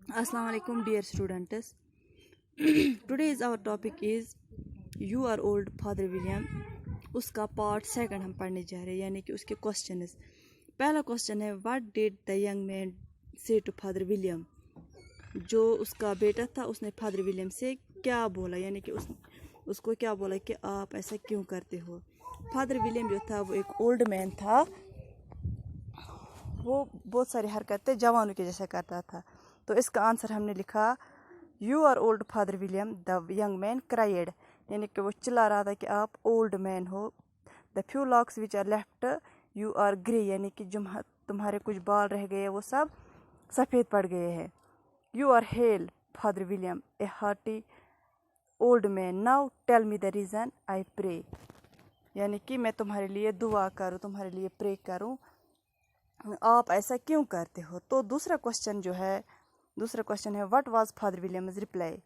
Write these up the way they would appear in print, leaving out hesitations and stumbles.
Assalamu alaikum dear students. Today's our topic is You Are Old Father William. उसका part second हम पढ़ने जा रहे हैं, यानी कि उसके क्वेश्चन। पहला क्वेश्चन है what did the young man से टू फादर विलियम। जो उसका बेटा था उसने फादर विलियम से क्या बोला, यानी कि उसको क्या बोला कि आप ऐसा क्यों करते हो। फादर विलियम जो था वो एक ओल्ड मैन था, वो बहुत सारी हरकतें जवानों के जैसा करता था। तो इसका आंसर हमने लिखा you are old Father William. The young man cried, यानी कि वो चिल्ला रहा था कि आप ओल्ड मैन हो। The few locks which are left you are grey, यानी कि जो तुम्हारे कुछ बाल रह गए वो सब सफ़ेद पड़ गए हैं। You are hale Father William a hearty old man, now tell me the reason I pray, यानी कि मैं तुम्हारे लिए दुआ करूँ, तुम्हारे लिए प्रे करूँ, आप ऐसा क्यों करते हो। तो दूसरा क्वेश्चन है what was father Williams reply.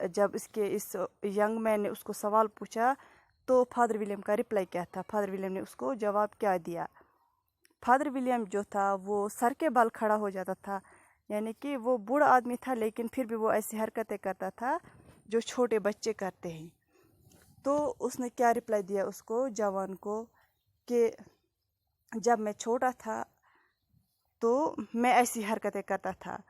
जब इस यंग मैन ने उसको सवाल पूछा तो फादर विलियम का रिप्लाई क्या था, फादर विलियम ने उसको जवाब क्या दिया। फादर विलियम जो था वो सर के बल खड़ा हो जाता था, यानी कि वो बूढ़ा आदमी था लेकिन फिर भी वो ऐसी हरकतें करता था जो छोटे बच्चे करते हैं। तो उसने क्या रिप्लाई दिया उसको जवान को कि जब मैं छोटा था तो मैं ऐसी हरकतें करता था।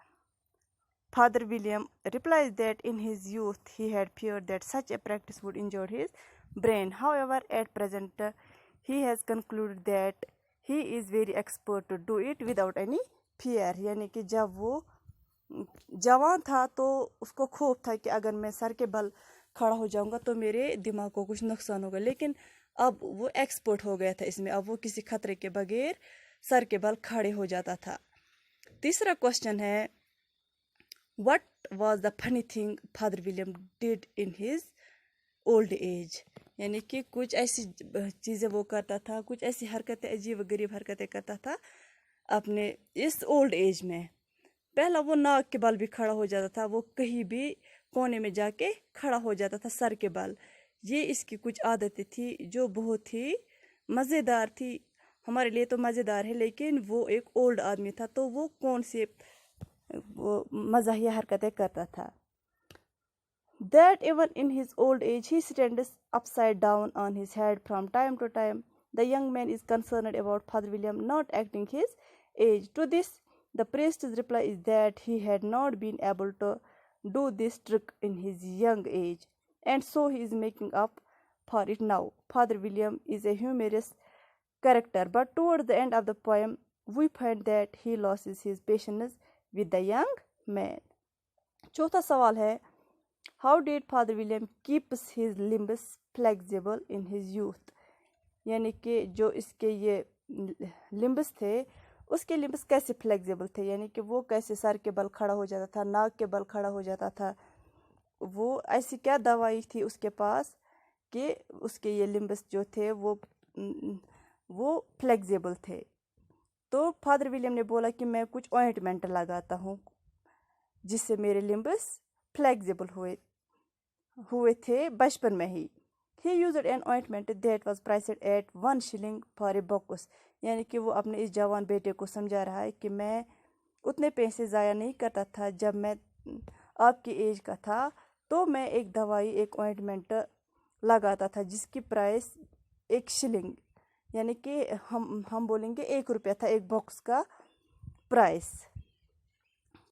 Father William replies that in his youth he had feared that such a practice would injure his brain. However, at present he has concluded that he is very expert to do it without any fear. यानी कि जब वो जवान था तो उसको खौफ था कि अगर मैं सर के बल खड़ा हो जाऊंगा तो मेरे दिमाग को कुछ नुकसान होगा, लेकिन अब वो एक्सपर्ट हो गया था इसमें। अब वो किसी खतरे के बगैर सर के बल खड़े हो जाता था। तीसरा क्वेश्चन है What was the funny thing Father William did in his old age, यानी कि कुछ ऐसी चीज़ें वो करता था, कुछ ऐसी हरकतें, अजीब गरीब हरकतें करता था अपने इस ओल्ड एज में। पहला वो नाक के बल भी खड़ा हो जाता था, वो कहीं भी कोने में जाके खड़ा हो जाता था सर के बल। ये इसकी कुछ आदतें थी जो बहुत ही मज़ेदार थी। हमारे लिए तो मज़ेदार है, लेकिन वो एक ओल्ड आदमी था तो वो कौन से वो मज़ाहिया हरकतें करता था। That even in his old age he stands upside down on his head from time to time. The young man is concerned about Father William not acting his age. To this, the priest's reply is that he had not been able to do this trick in his young age, and so he is making up for it now. Father William is a humorous character, but towards the end of the poem, we find that he loses his patience with the young man. चौथा सवाल है How did Father William keeps his limbs flexible in his youth, यानी कि जो इसके ये limbus थे उसके लिम्बस कैसे फ्लेक्सिबल थे, यानी कि वो कैसे सर के बल खड़ा हो जाता था, नाक के बल खड़ा हो जाता था। वो ऐसी क्या दवाई थी उसके पास कि उसके ये लिम्बस जो थे वो फ्लेक्सिबल थे। तो फादर विलियम ने बोला कि मैं कुछ ऑइंटमेंट लगाता हूँ जिससे मेरे लिम्बस फ्लेक्सिबल हुए थे बचपन में ही। He used an ointment that was priced at 1 shilling for a box, यानी कि वो अपने इस जवान बेटे को समझा रहा है कि मैं उतने पैसे ज़ाया नहीं करता था। जब मैं आपकी एज का था तो मैं एक दवाई, एक ऑइंटमेंट लगाता था जिसकी प्राइस 1 शिलिंग, यानी कि हम बोलेंगे 1 रुपया था एक बॉक्स का प्राइस।